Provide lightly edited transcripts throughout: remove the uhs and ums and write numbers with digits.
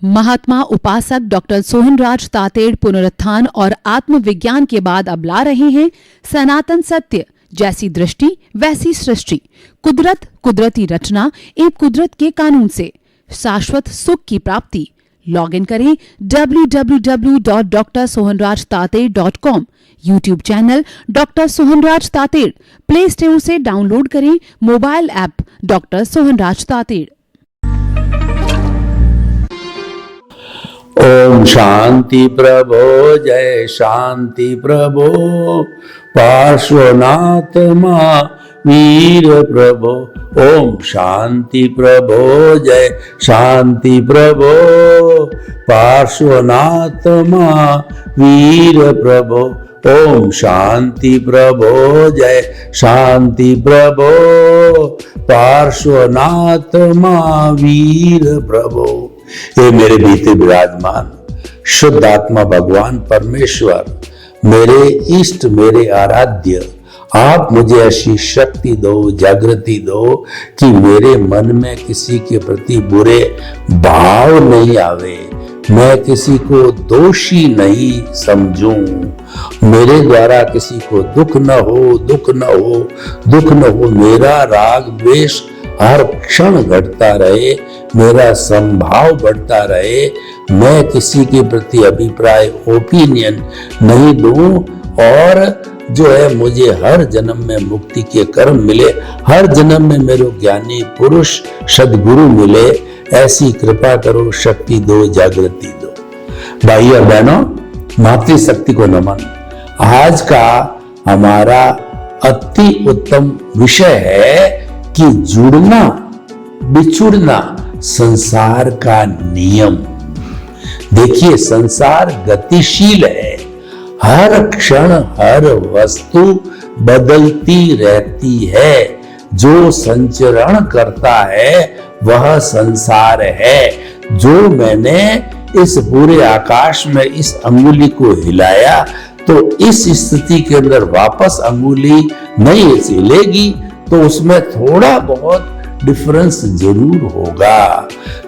महात्मा उपासक डॉक्टर सोहनराज तातेड़ पुनरुत्थान और आत्मविज्ञान के बाद अब ला रहे हैं सनातन सत्य, जैसी दृष्टि वैसी सृष्टि, कुदरत, कुदरती रचना एवं कुदरत के कानून से शाश्वत सुख की प्राप्ति। लॉग इन करें www.drsohanrajtated.com, YouTube channel doctor Sohanraj Tated, play store से डाउनलोड करें mobile app doctor Sohanraj Tated. ओम शांति प्रभो, जय शांति प्रभो, पार्श्वनाथ वीर प्रभो। ओम शांति प्रभो, जय शांति प्रभो, पार्श्वनाथ वीर प्रभो। ओम शांति प्रभो, जय शांति प्रभो, पार्श्वनाथ वीर प्रभो। हे मेरे भीतर विराजमान शुद्ध आत्मा भगवान परमेश्वर, मेरे इष्ट, मेरे आराध्य, आप मुझे ऐसी शक्ति दो, जागृति दो कि मेरे मन में किसी के प्रति बुरे भाव नहीं आवे, मैं किसी को दोषी नहीं समझूं, मेरे द्वारा किसी को दुख न हो, दुख न हो, दुख न हो। मेरा राग द्वेष हर क्षण घटता रहे, मेरा संभाव बढ़ता रहे, मैं किसी के प्रति अभिप्राय, ओपिनियन नहीं दूं, और जो है मुझे हर जन्म में मुक्ति के कर्म मिले, हर जन्म में मेरे ज्ञानी पुरुष सद्गुरु मिले, ऐसी कृपा करो, शक्ति दो, जागृति दो। भाई और बहनों, मातृशक्ति को नमन। आज का हमारा अति उत्तम विषय है कि जुड़ना बिछुड़ना संसार का नियम। देखिए, संसार गतिशील है, हर क्षण हर वस्तु बदलती रहती है, जो संचरण करता है वह संसार है। जो मैंने इस पूरे आकाश में इस अंगुली को हिलाया, तो इस स्थिति के अंदर वापस अंगुली नहीं हिलेगी, तो उसमें थोड़ा बहुत डिफरेंस जरूर होगा।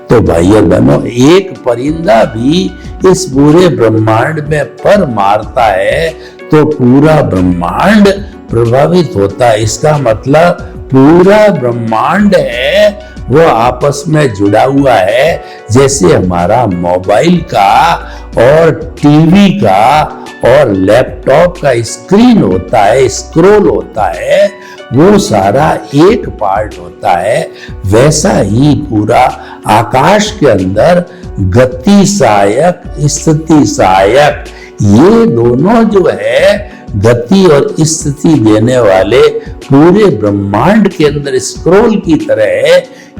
तो भाइयों बहनों, एक परिंदा भी इस पूरे ब्रह्मांड में पर मारता है तो पूरा ब्रह्मांड प्रभावित होता है। इसका मतलब पूरा ब्रह्मांड है वो आपस में जुड़ा हुआ है। जैसे हमारा मोबाइल का और टीवी का और लैपटॉप का स्क्रीन होता है, स्क्रोल होता है, वो सारा एक पार्ट होता है, वैसा ही पूरा आकाश के अंदर गति सहायक, स्थिति सहायक, ये दोनों जो है गति और स्थिति देने वाले पूरे ब्रह्मांड के अंदर स्क्रोल की तरह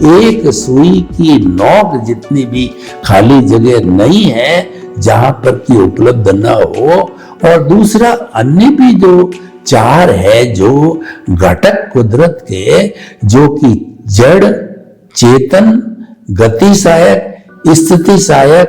एक सुई की नोक जितनी भी खाली जगह नहीं है जहां पर की उपलब्ध न हो। और दूसरा, अन्य भी जो चार है जो घटक कुदरत के, जो कि जड़, चेतन, गति सहायक, स्थिति सहायक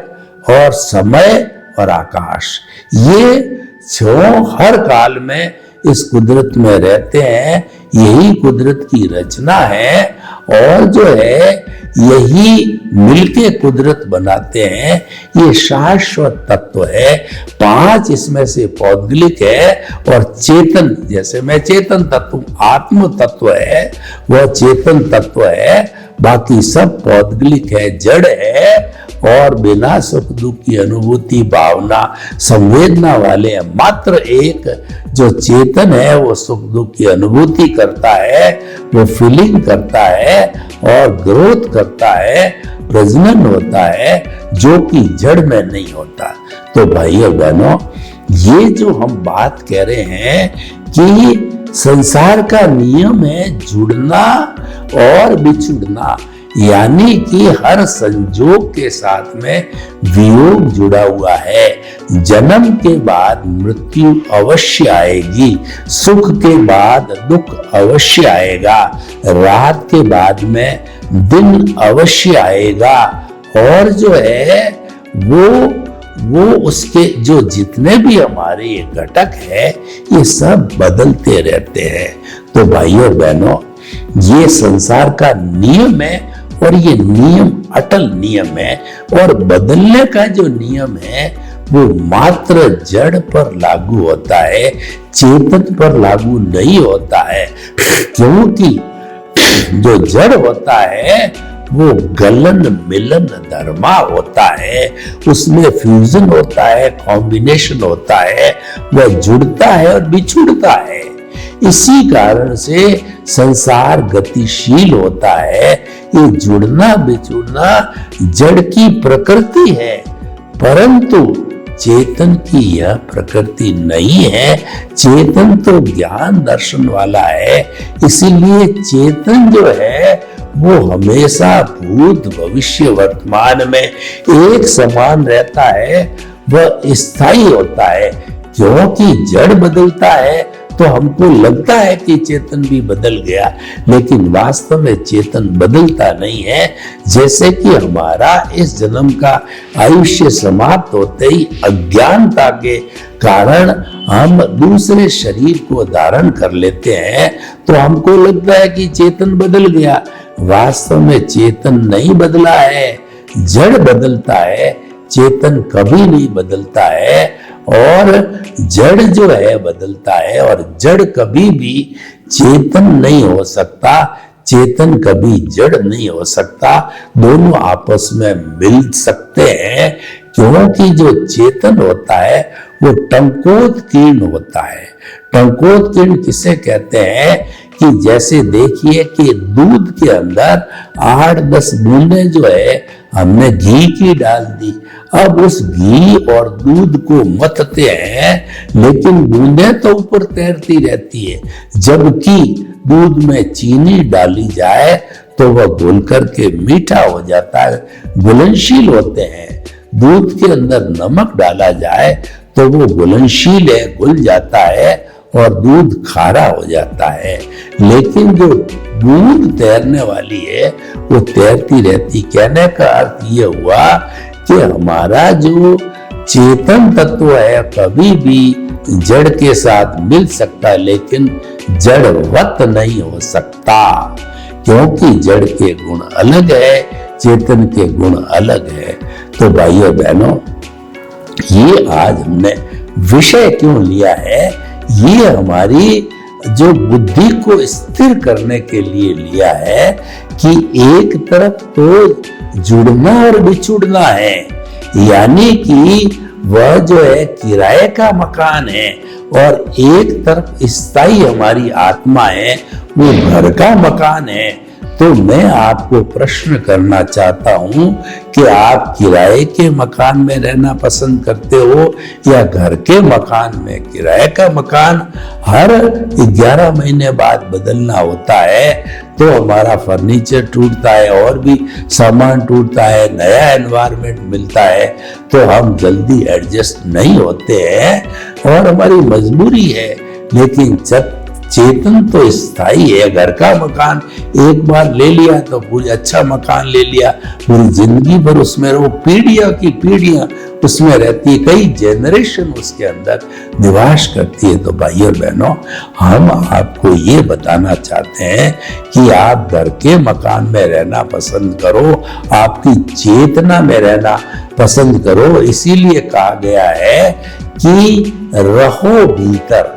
और समय और आकाश, ये छह हर काल में इस कुदरत में रहते हैं। यही कुदरत की रचना है, और जो है यही मिलके कुदरत बनाते हैं। ये शाश्वत तत्व है। पांच इसमें से पौद्गलिक है और चेतन, जैसे मैं चेतन तत्व, आत्म तत्व है, वह चेतन तत्व है। बाकी सब पौद्गलिक है, जड़ है, और बिना सुख दुख की अनुभूति, भावना, संवेदना वाले हैं। मात्र एक जो चेतन है वो सुख दुख की अनुभूति करता है, वो फीलिंग करता है और ग्रोथ करता है, प्रजनन होता है, जो कि जड़ में नहीं होता। तो भाई और बहनों, ये जो हम बात कह रहे हैं कि संसार का नियम है जुड़ना और बिछुड़ना, यानी कि हर संजोग के साथ में वियोग जुड़ा हुआ है। जन्म के बाद मृत्यु अवश्य आएगी, सुख के बाद दुख अवश्य आएगा, रात के बाद में दिन अवश्य आएगा, और जो है वो उसके जो जितने भी हमारे ये घटक है ये सब बदलते रहते हैं। तो भाइयों और बहनों, ये संसार का नियम है, और ये नियम अटल नियम है, और बदलने का जो नियम है वो मात्र जड़ पर लागू होता है, चेतन पर लागू नहीं होता है। क्योंकि जो जड़ होता है वो गलन मिलन धर्मा होता है, उसमें फ्यूजन होता है, कॉम्बिनेशन होता है, वह जुड़ता है और बिछुड़ता है। इसी कारण से संसार गतिशील होता है। ये जुड़ना बिछुड़ना जड़ की प्रकृति है, परंतु चेतन की यह प्रकृति नहीं है। चेतन तो ज्ञान दर्शन वाला है, इसीलिए चेतन जो है वो हमेशा भूत भविष्य वर्तमान में एक समान रहता है, वह स्थायी होता है। क्योंकि जड़ बदलता है तो हमको लगता है कि चेतन भी बदल गया, लेकिन वास्तव में चेतन बदलता नहीं है। जैसे कि हमारा इस जन्म का आयुष्य समाप्त होते ही अज्ञानता के कारण हम दूसरे शरीर को धारण कर लेते हैं, तो हमको लगता है कि चेतन बदल गया। वास्तव में चेतन नहीं बदला है, जड़ बदलता है, चेतन कभी नहीं बदलता है। और जड़ जो है बदलता है, और जड़ कभी भी चेतन नहीं हो सकता, चेतन कभी जड़ नहीं हो सकता। दोनों आपस में मिल सकते हैं, क्योंकि जो चेतन होता है वो टंकोत्कीर्ण होता है। टंकोत्कीर्ण किसे कहते हैं कि जैसे देखिए कि दूध के अंदर 8-10 बूंदें जो है हमने घी की डाल दी, अब उस घी और दूध को मथते हैं, लेकिन बूंदें तो ऊपर तैरती रहती है। जबकि दूध में चीनी डाली जाए तो वह घुल करके मीठा हो जाता है, घुलनशील होते हैं। दूध के अंदर नमक डाला जाए तो वो घुलनशील है, घुल जाता है और दूध खारा हो जाता है। लेकिन जो बूंद तैरने वाली है वो तैरती रहती। कहने का अर्थ ये हुआ कि हमारा जो चेतन तत्व है कभी भी जड़ के साथ मिल सकता है, लेकिन जड़वत नहीं हो सकता, क्योंकि जड़ के गुण अलग है, चेतन के गुण अलग है। तो भाइयों बहनों, ये आज हमने विषय क्यों लिया है, ये हमारी जो बुद्धि को स्थिर करने के लिए लिया है कि एक तरफ तो जुड़ना और बिछुड़ना है, यानी कि वह जो है किराए का मकान है, और एक तरफ स्थायी हमारी आत्मा है, वो घर का मकान है। तो मैं आपको प्रश्न करना चाहता हूं कि आप किराए के मकान में रहना पसंद करते हो या घर के मकान में। किराए का मकान हर 11 महीने बाद बदलना होता है, तो हमारा फर्नीचर टूटता है और भी सामान टूटता है, नया एनवायरनमेंट मिलता है, तो हम जल्दी एडजस्ट नहीं होते हैं और हमारी मजबूरी है। लेकिन जब चेतन तो स्थायी है, घर का मकान एक बार ले लिया तो पूरी अच्छा मकान ले लिया, पूरी जिंदगी भर उसमें रहो, पीढ़ियां की पीढ़ियां उसमें रहती है, कई जनरेशन उसके अंदर निवास करती है। तो भाइयों बहनों, हम आपको ये बताना चाहते हैं कि आप घर के मकान में रहना पसंद करो, आपकी चेतना में रहना पसंद करो। इसीलिए कहा गया है कि रहो भीतर,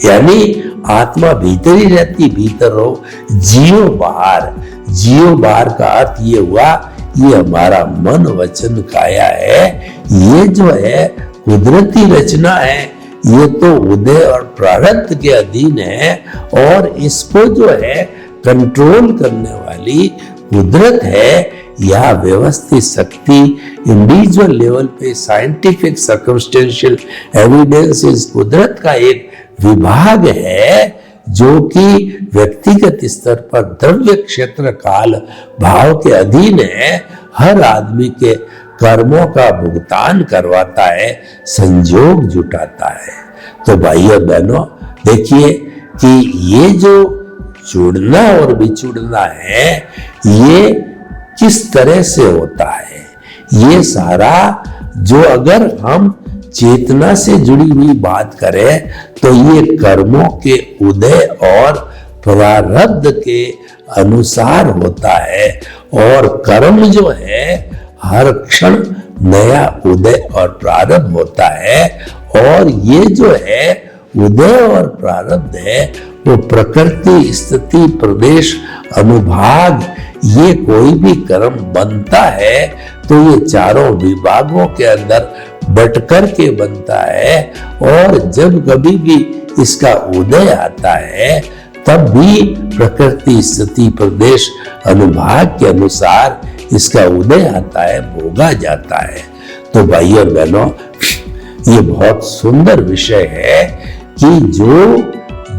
यानी आत्मा भीतर ही रहती, भीतर रहो, जियो बाहर। जियो बाहर का अर्थ ये हुआ, ये हमारा मन वचन काया है, ये जो है कुदरती रचना है, ये तो उदय और प्रारब्ध के अधीन है, और इसको जो है कंट्रोल करने वाली कुदरत है, या व्यवस्थित शक्ति इंडिविजुअल लेवल पे साइंटिफिक सर्कमस्टेंशियल एविडेंस इस कुदरत का एक विभाग है, जो कि व्यक्तिगत स्तर पर द्रव्य क्षेत्र काल भाव के अधीन है, हर आदमी के कर्मों का भुगतान करवाता है, संजोग जुटाता है। तो भाइयों बहनों, देखिए कि ये जो जुड़ना और बिछुड़ना है, ये किस तरह से होता है। ये सारा जो अगर हम चेतना से जुड़ी हुई बात करें तो ये कर्मों के उदय और प्रारब्ध के अनुसार होता है, और कर्म जो है हर क्षण नया उदय और प्रारब्ध होता है। और ये जो है उदय और प्रारब्ध है वो प्रकृति, स्थिति, प्रदेश, अनुभाग, ये कोई भी कर्म बनता है तो ये चारों विभागों के अंदर बटकर के बनता है। और जब कभी भी इसका उदय आता है तब भी प्रकृति, स्थिति, प्रदेश, अनुभाग के अनुसार इसका उदय आता है, भोगा जाता है। तो भाई और बहनों, ये बहुत सुंदर विषय है कि जो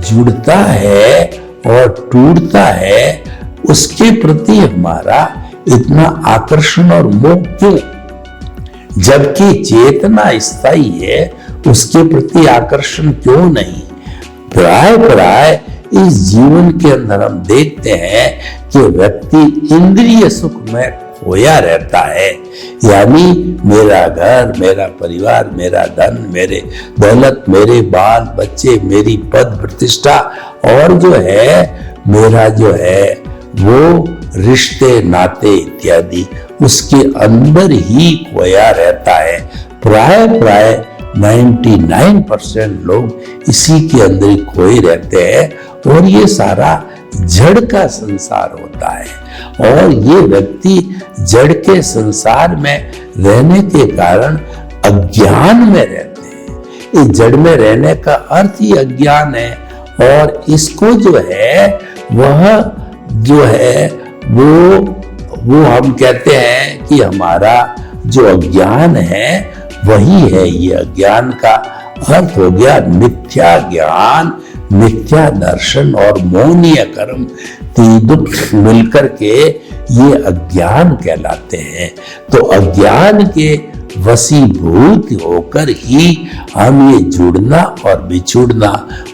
जुड़ता है और टूटता है उसके प्रति हमारा इतना आकर्षण और मोह क्यों, जबकि चेतना स्थायी है उसके प्रति आकर्षण क्यों नहीं। प्राय इस जीवन के अंदर हम देखते हैं कि व्यक्ति इंद्रिय सुख में खोया रहता है, यानी मेरा घर, मेरा परिवार, मेरा धन, मेरे दौलत, मेरे बाल बच्चे, मेरी पद प्रतिष्ठा और जो है मेरा जो है वो रिश्ते नाते इत्यादि उसके अंदर ही खोया रहता है। प्राय 99% लोग इसी के अंदर ही खोए रहते हैं और ये सारा जड़ का संसार होता है। और ये व्यक्ति जड़ के संसार में रहने के कारण अज्ञान में रहते हैं। इस जड़ में रहने का अर्थ ही अज्ञान है और इसको जो है वह जो है वो हम कहते हैं कि हमारा जो अज्ञान है वही है। ये अज्ञान का अर्थ हो गया मिथ्या ज्ञान, मिथ्या दर्शन और मौनीय कर्म, तीनों मिलकर के ये अज्ञान कहलाते हैं। तो अज्ञान के वशीभूत होकर ही हम ये जुड़ना और बिछुड़ना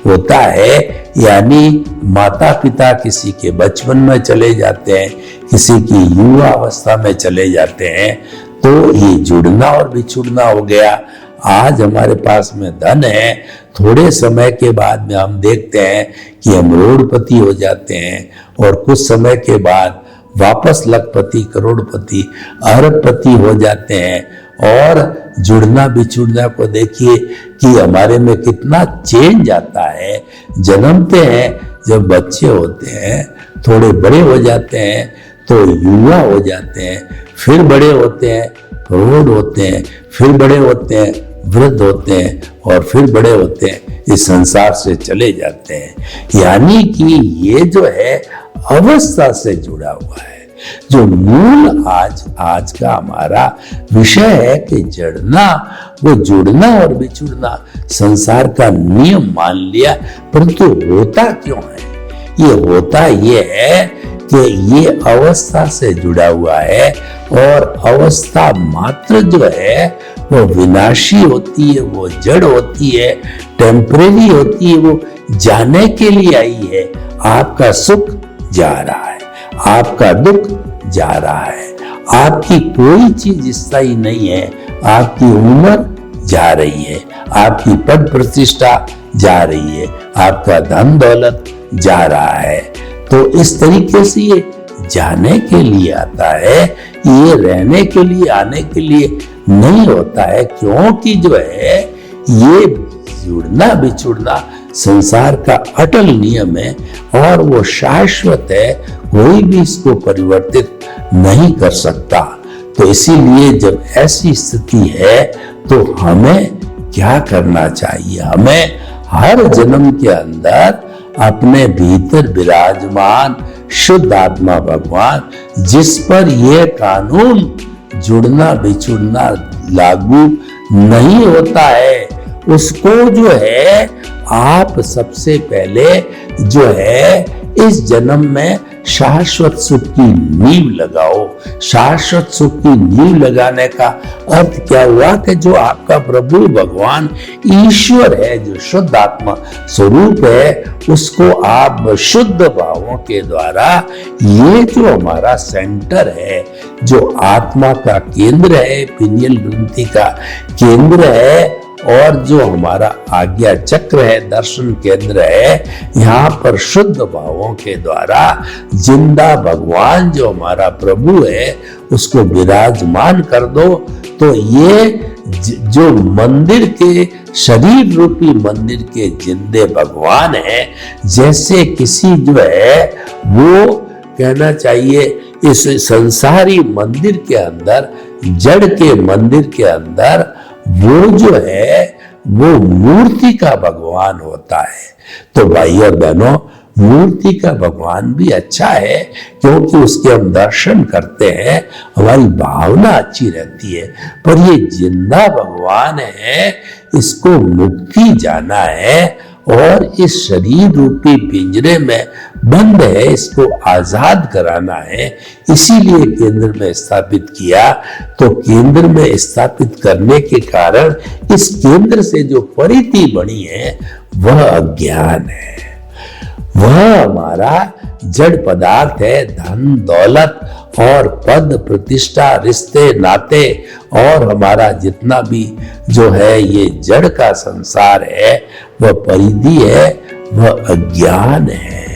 होता है। यानी माता पिता किसी के बचपन में चले जाते हैं, किसी की युवा अवस्था में चले जाते हैं, तो ये जुड़ना और बिछुड़ना हो गया। आज हमारे पास में धन है, थोड़े समय के बाद में हम देखते हैं कि हम करोड़पति हो जाते हैं और कुछ समय के बाद वापस लखपति, करोड़पति, अरबपति हो जाते हैं। और जुड़ना बिछुड़ना को देखिए कि हमारे में कितना चेंज आता है। जन्मते हैं, जब बच्चे होते हैं, थोड़े बड़े हो जाते हैं तो युवा हो जाते हैं, फिर बड़े होते हैं, प्रौढ़ होते हैं, फिर बड़े होते हैं, वृद्ध होते हैं और फिर बड़े होते हैं, इस संसार से चले जाते हैं। यानी कि ये जो है अवस्था से जुड़ा हुआ है। जो मूल आज का हमारा विषय है कि जड़ना, वो जुड़ना और बिछुड़ना संसार का नियम मान लिया, परंतु होता क्यों है? ये होता ये है कि ये अवस्था से जुड़ा हुआ है और अवस्था मात्र जो है वो विनाशी होती है, वो जड़ होती है, टेम्परेरी होती है, वो जाने के लिए आई है। आपका सुख जा रहा है, आपका दुख जा रहा है, आपकी कोई चीज स्थायी नहीं है, आपकी उम्र जा रही है, आपकी पद प्रतिष्ठा जा रही है, आपका धन दौलत जा रहा है। तो इस तरीके से ये जाने के लिए आता है, ये रहने के लिए, आने के लिए नहीं होता है। क्योंकि जो है ये जुड़ना बिछुड़ना संसार का अटल नियम है और वो शाश्वत है, कोई भी इसको परिवर्तित नहीं कर सकता। तो इसीलिए जब ऐसी स्थिति है तो हमें क्या करना चाहिए? हमें हर जन्म के अंदर अपने भीतर विराजमान शुद्ध आत्मा भगवान, जिस पर यह कानून जुड़ना बिछुड़ना लागू नहीं होता है, उसको जो है आप सबसे पहले जो है इस जन्म में शाश्वत सुख की नींव लगाओ। शाश्वत सुख की नींव लगाने का अर्थ क्या हुआ कि जो आपका प्रभु भगवान ईश्वर है, जो शुद्ध आत्मा स्वरूप है, उसको आप शुद्ध भावों के द्वारा, ये जो हमारा सेंटर है, जो आत्मा का केंद्र है, पिनियल ग्रंथि का केंद्र है, और जो हमारा आज्ञा चक्र है, दर्शन केंद्र है, यहाँ पर शुद्ध भावों के द्वारा जिंदा भगवान जो हमारा प्रभु है उसको विराजमान कर दो। तो ये जो मंदिर के, शरीर रूपी मंदिर के जिंदे भगवान है, जैसे किसी जो है वो कहना चाहिए इस संसारी मंदिर के अंदर, जड़ के मंदिर के अंदर वो जो है वो मूर्ति का भगवान होता है। तो भाई और बहनों, मूर्ति का भगवान भी अच्छा है क्योंकि उसके हम दर्शन करते हैं, हमारी भावना अच्छी रहती है। पर ये जिंदा भगवान है, इसको मुक्ति जाना है और इस शरीर रूपी पिंजरे में बंद है, इसको आजाद कराना है। इसीलिए केंद्र में स्थापित किया। तो केंद्र में स्थापित करने के कारण इस केंद्र से जो परिधि बनी है वह अज्ञान है, वह हमारा जड़ पदार्थ है। धन दौलत और पद प्रतिष्ठा, रिश्ते नाते और हमारा जितना भी जो है ये जड़ का संसार है वह परिधि है, वह अज्ञान है।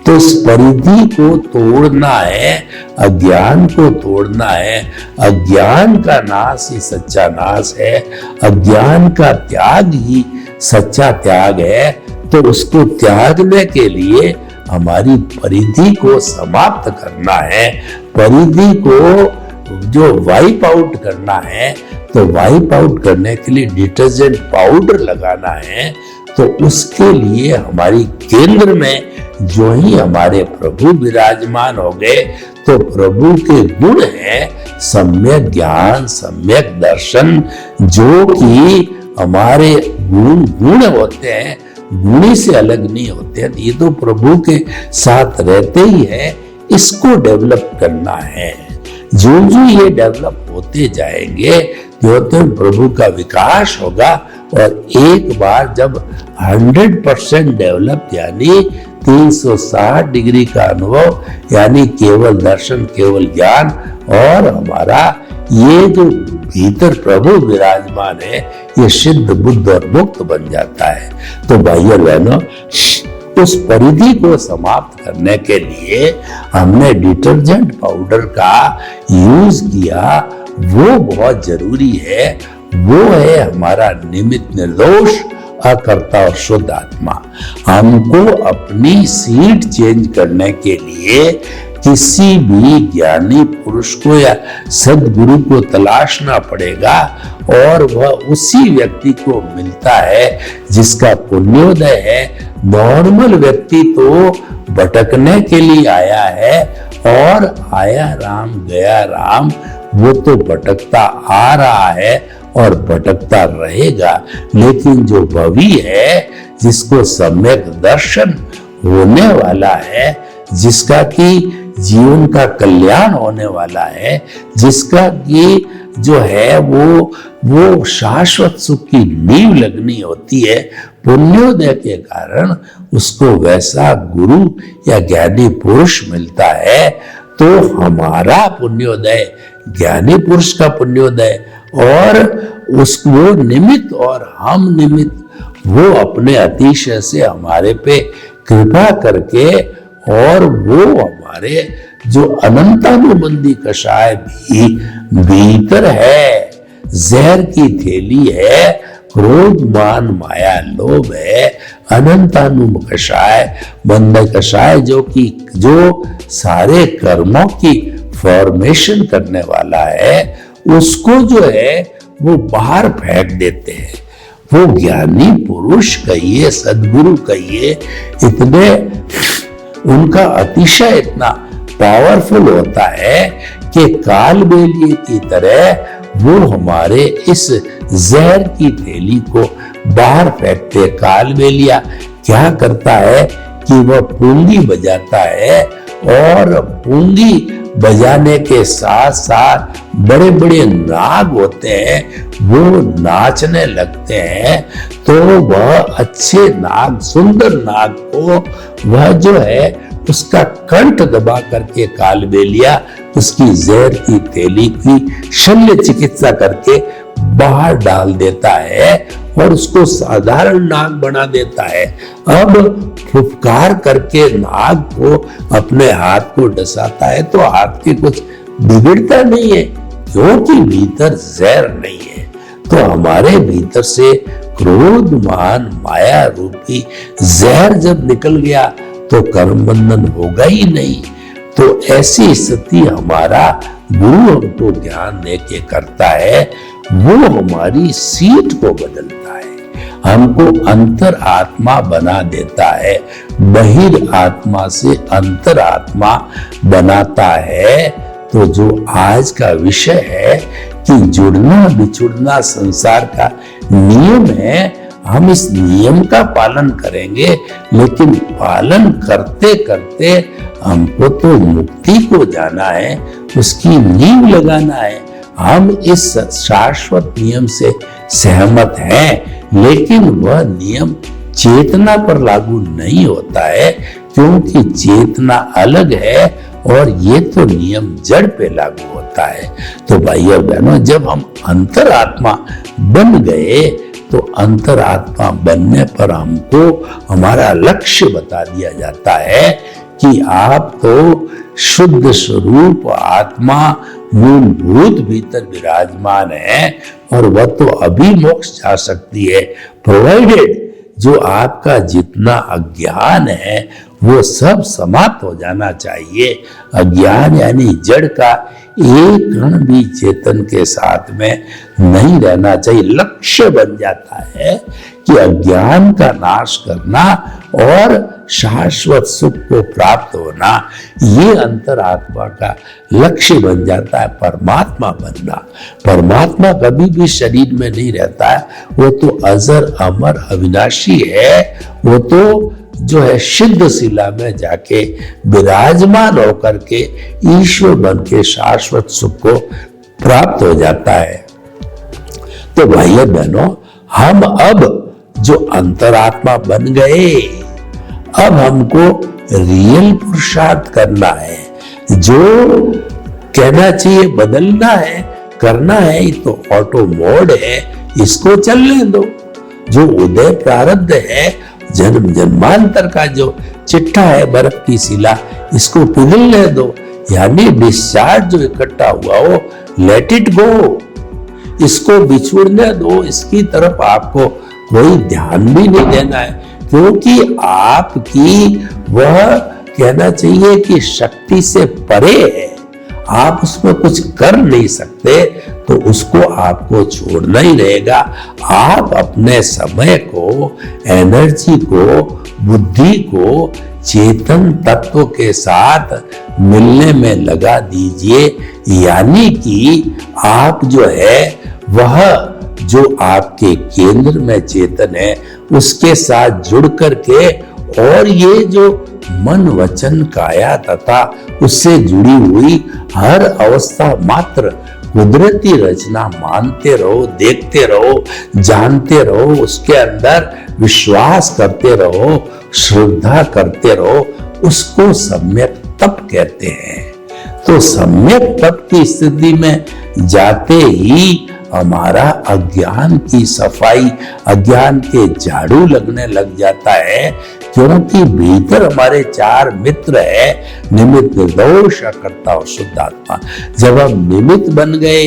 तो इस परिधि को तोड़ना है, अज्ञान को तोड़ना है। अज्ञान का नाश ही सच्चा नाश है, अज्ञान का त्याग ही सच्चा त्याग है। तो उसको त्यागने के लिए हमारी परिधि को समाप्त करना है, परिधि को जो वाइप आउट करना है। तो वाइप आउट करने के लिए डिटर्जेंट पाउडर लगाना है। तो उसके लिए हमारी केंद्र में जो ही हमारे प्रभु विराजमान हो गए, तो प्रभु के गुण है सम्यक ज्ञान, सम्यक दर्शन, जो कि हमारे गुण होते हैं, गुणी से अलग नहीं होते हैं। ये तो प्रभु के साथ रहते ही है, इसको डेवलप करना है। जो जो ये डेवलप होते जाएंगे त्यों प्रभु का विकास होगा। और एक बार जब 100% डेवलप यानी 360 डिग्री का अनुभव, यानी केवल दर्शन, केवल ज्ञान और हमारा ये जो भीतर प्रभु विराजमान है, ये सिद्ध बुद्ध और मुक्त बन जाता है। तो भाई और बहनों, उस परिधि को समाप्त करने के लिए हमने डिटर्जेंट पाउडर का यूज किया, वो बहुत जरूरी है। वो है हमारा निमित्त निर्दोष अकर्ता और शुद्ध आत्मा। हमको अपनी सीट चेंज करने के लिए किसी भी ज्ञानी पुरुष को या सदगुरु को तलाशना पड़ेगा, और वह उसी व्यक्ति को मिलता है जिसका पुण्योदय है। नॉर्मल व्यक्ति तो भटकने के लिए आया है, और आया राम गया राम, वो तो भटकता आ रहा है और भटकता रहेगा। लेकिन जो भवी है, जिसको सम्यक दर्शन होने वाला है, जिसका कि जीवन का कल्याण होने वाला है, जिसका कि जो है वो शाश्वत सुख की नींव लगनी होती है, पुण्योदय के कारण उसको वैसा गुरु या ज्ञानी पुरुष मिलता है। तो हमारा पुण्योदय, ज्ञानी पुरुष का पुण्योदय, और उसको निमित्त और हम निमित्त, वो अपने अतिशय से हमारे पे कृपा करके, और वो हमारे जो अनंतानुबंधी कषाय भी भीतर है, जहर की थैली है, क्रोध मान माया लोभ है, अनंतानु कषाय, बंद कषाय, जो सारे कर्मों की फॉर्मेशन करने वाला है, उसको जो है वो बाहर फेंक देते हैं। वो ज्ञानी पुरुष कहिए, सदगुरु कहिए, इतने उनका अतिशय इतना पावरफुल होता है कि कालबेलिए की तरह वो हमारे इस जहर की थैली को बाहर फेंकते। कालबेलिया क्या करता है कि वह पूंगी बजाता है, और पूंगी बजाने के साथ साथ बड़े बड़े नाग होते हैं, वो नाचने लगते हैं। तो वह अच्छे नाग, सुंदर नाग को वह जो है उसका कंठ दबा करके कालबेलिया उसकी जहर की थैली की शल्य चिकित्सा करके बाहर डाल देता है और उसको साधारण नाग बना देता है। अब फुफकार करके नाग को अपने हाथ को डसाता है तो हाथ के कुछ बिगड़ता नहीं है, क्योंकि भीतर जहर नहीं है। तो हमारे भीतर से क्रोध मान माया रूपी जहर जब निकल गया तो कर्म बंधन होगा ही नहीं। तो ऐसी स्थिति हमारा गुरु हमको ज्ञान देके करता है, वो हमारी सीट को बदलता है, हमको अंतर आत्मा बना देता है, बहिर आत्मा से अंतर आत्मा बनाता है। तो जो आज का विषय है कि जुड़ना बिछुड़ना संसार का नियम है, हम इस नियम का पालन करेंगे, लेकिन पालन करते करते हमको तो मुक्ति को जाना है, उसकी नींव लगाना है। हम इस शाश्वत नियम से सहमत हैं, लेकिन वह नियम चेतना पर लागू नहीं होता है, क्योंकि चेतना अलग है और ये तो नियम जड़ पे लागू होता है। तो भाइयों बहनों, जब हम अंतरात्मा बन गए तो अंतरात्मा बनने पर हमको हमारा लक्ष्य बता दिया जाता है कि आप तो शुद्ध स्वरूप आत्मा मूलभूत भीतर विराजमान है और वह तो अभी मोक्ष जा सकती है, प्रोवाइडेड जो आपका जितना अज्ञान है वो सब समाप्त हो जाना चाहिए। अज्ञान यानी जड़ का एक कण भी चेतन के साथ में नहीं रहना चाहिए। लक्ष्य बन जाता है कि अज्ञान का नाश करना और शाश्वत सुख को प्राप्त होना, ये अंतरात्मा का लक्ष्य बन जाता है। परमात्मा बनना, परमात्मा कभी भी शरीर में नहीं रहता है, वो तो अजर अमर अविनाशी है, वो तो जो है सिद्ध शिला में जाके विराजमान होकर के ईश्वर बन के शाश्वत सुख को प्राप्त हो जाता है। तो भाइयों बहनों, हम अब जो अंतरात्मा बन गए, अब हमको रियल पुरुषार्थ करना है। जो कहना चाहिए बदलना है, करना है, तो ऑटो मोड है, इसको चलने दो। जो उदय प्रारब्ध है, जन्म जन्मांतर का जो चिट्ठा है बर्फ की शिला, इसको पिघलने दो, यानी डिस्चार्ज जो इकट्ठा हुआ हो, लेट इट गो, इसको बिछुड़ने दो। इसकी तरफ आपको कोई ध्यान भी नहीं देना है, क्योंकि आपकी वह कहना चाहिए कि शक्ति से परे है, आप उसमें कुछ कर नहीं सकते, तो उसको आपको छोड़ना ही रहेगा। आप अपने समय को, एनर्जी को, बुद्धि को चेतन तत्व के साथ मिलने में लगा दीजिए, यानी कि आप जो है वह जो आपके केंद्र में चेतन है उसके साथ जुड़ करके, और ये जो मन वचन काया तथा उससे जुड़ी हुई हर अवस्था मात्र कुदरती रचना मानते रहो, देखते रहो, जानते रहो, उसके अंदर विश्वास करते रहो, श्रद्धा करते रहो, उसको सम्यक तप कहते हैं। तो सम्यक तप की स्थिति में जाते ही हमारा अज्ञान की सफाई, अज्ञान के झाड़ू लगने लग जाता है, क्योंकि भीतर हमारे चार मित्र है, निमित्त, निर्दोष, अकर्ता और शुद्ध आत्मा। जब हम निमित्त बन गए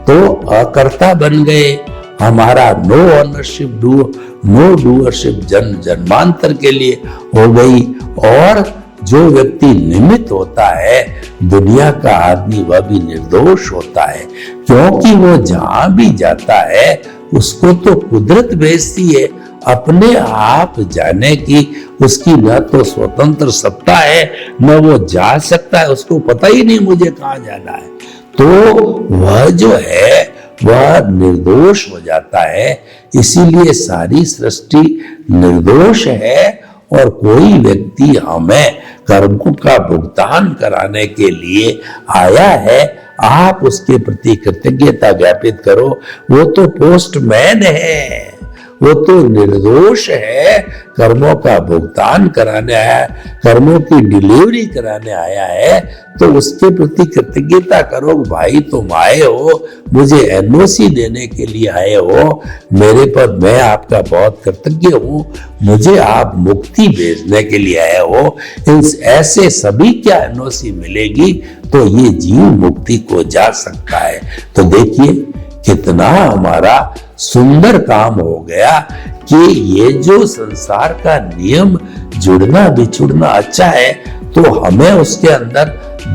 तो अकर्ता बन गए, हमारा नो ऑनरशिप नो डूअरशिप जन्म जन्मांतर के लिए हो गई। और जो व्यक्ति निमित्त होता है दुनिया का आदमी, वह भी निर्दोष होता है, क्योंकि वो जहां भी जाता है उसको तो कुदरत भेजती है। अपने आप जाने की उसकी न तो स्वतंत्र सत्ता है, न वो जा सकता है, उसको पता ही नहीं मुझे कहां जाना है। तो वह जो है वह निर्दोष हो जाता है। इसीलिए सारी सृष्टि निर्दोष है और कोई व्यक्ति हमें कर्मों का भुगतान कराने के लिए आया है, आप उसके प्रति कृतज्ञता ज्ञापित करो। वो तो पोस्टमैन है, वो तो निर्दोष है, कर्मों का भुगतान कराने आया है, कर्मों की डिलीवरी कराने आया है, तो उसके प्रति कृतज्ञता करो। भाई तुम आए हो, मुझे एनओसी देने के लिए आए हो, मेरे पर मैं आपका बहुत कृतज्ञ हूं, मुझे आप मुक्ति भेजने के लिए आए हो। ऐसे सभी क्या एनओसी मिलेगी तो ये जीव मुक्ति को जा सकता है। तो देखिए कितना हमारा सुंदर काम हो गया कि ये जो संसार का नियम जुड़ना बिछुड़ना अच्छा है, तो हमें उसके अंदर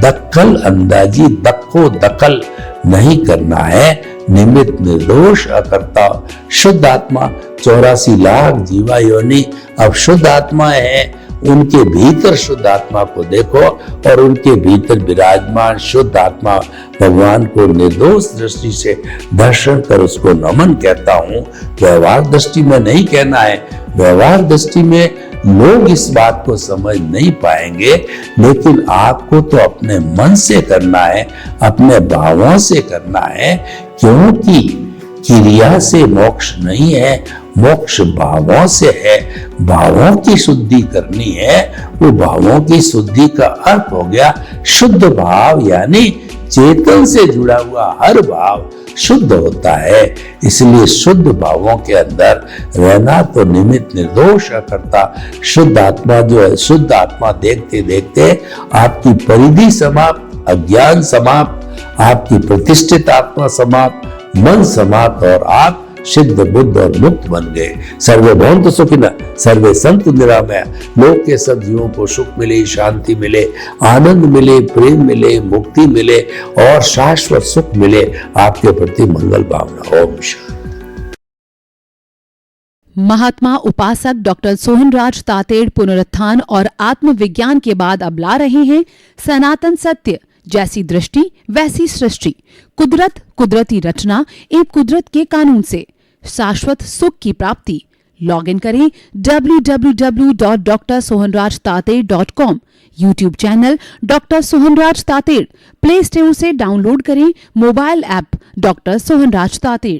दखल अंदाजी दक्को दखल नहीं करना है। निमित्त निर्दोष अकर्ता शुद्ध आत्मा 84 लाख जीवा योनि अब शुद्ध आत्मा है, उनके भीतर शुद्ध आत्मा को देखो और उनके भीतर विराजमान शुद्ध आत्मा भगवान को निर्दोष दृष्टि से दर्शन कर उसको नमन कहता हूं। व्यवहार दृष्टि में नहीं कहना है, व्यवहार दृष्टि में लोग इस बात को समझ नहीं पाएंगे, लेकिन आपको तो अपने मन से करना है, अपने भावों से करना है, क्योंकि क्रिया से मोक्ष नहीं है, मोक्ष भावों से है। भावों की शुद्धि करनी है, वो भावों की शुद्धि का अर्थ हो गया शुद्ध भाव, यानी चेतन से जुड़ा हुआ हर भाव शुद्ध होता है। इसलिए शुद्ध भावों के अंदर रहना, तो निमित्त निर्दोष अकर्ता शुद्ध आत्मा जो है, शुद्ध आत्मा देखते देखते आपकी परिधि समाप्त, अज्ञान समाप्त, आपकी प्रतिष्ठित आत्मा समाप्त, मन समाप्त और आप सिद्ध बुद्ध और मुक्त बन गए। सर्वे भवन्तु सुखिनः, सर्वे सन्तु निरामया। लोक के सब जीवों को सुख मिले, शांति मिले, आनंद मिले, प्रेम मिले, मुक्ति मिले और शाश्वत सुख मिले। आपके प्रति मंगल भावना। ओम शांति। महात्मा उपासक डॉक्टर सोहनराज तातेड़ पुनरुत्थान और आत्मविज्ञान के बाद अब ला रहे हैं सनातन सत्य, जैसी दृष्टि वैसी सृष्टि, कुदरत, कुदरती रचना एवं कुदरत के कानून से शाश्वत सुख की प्राप्ति। लॉग इन करें www.drsohanrajtated.com। YouTube channel doctor Sohanraj Tated, play store से डाउनलोड करें mobile app doctor Sohanraj Tated.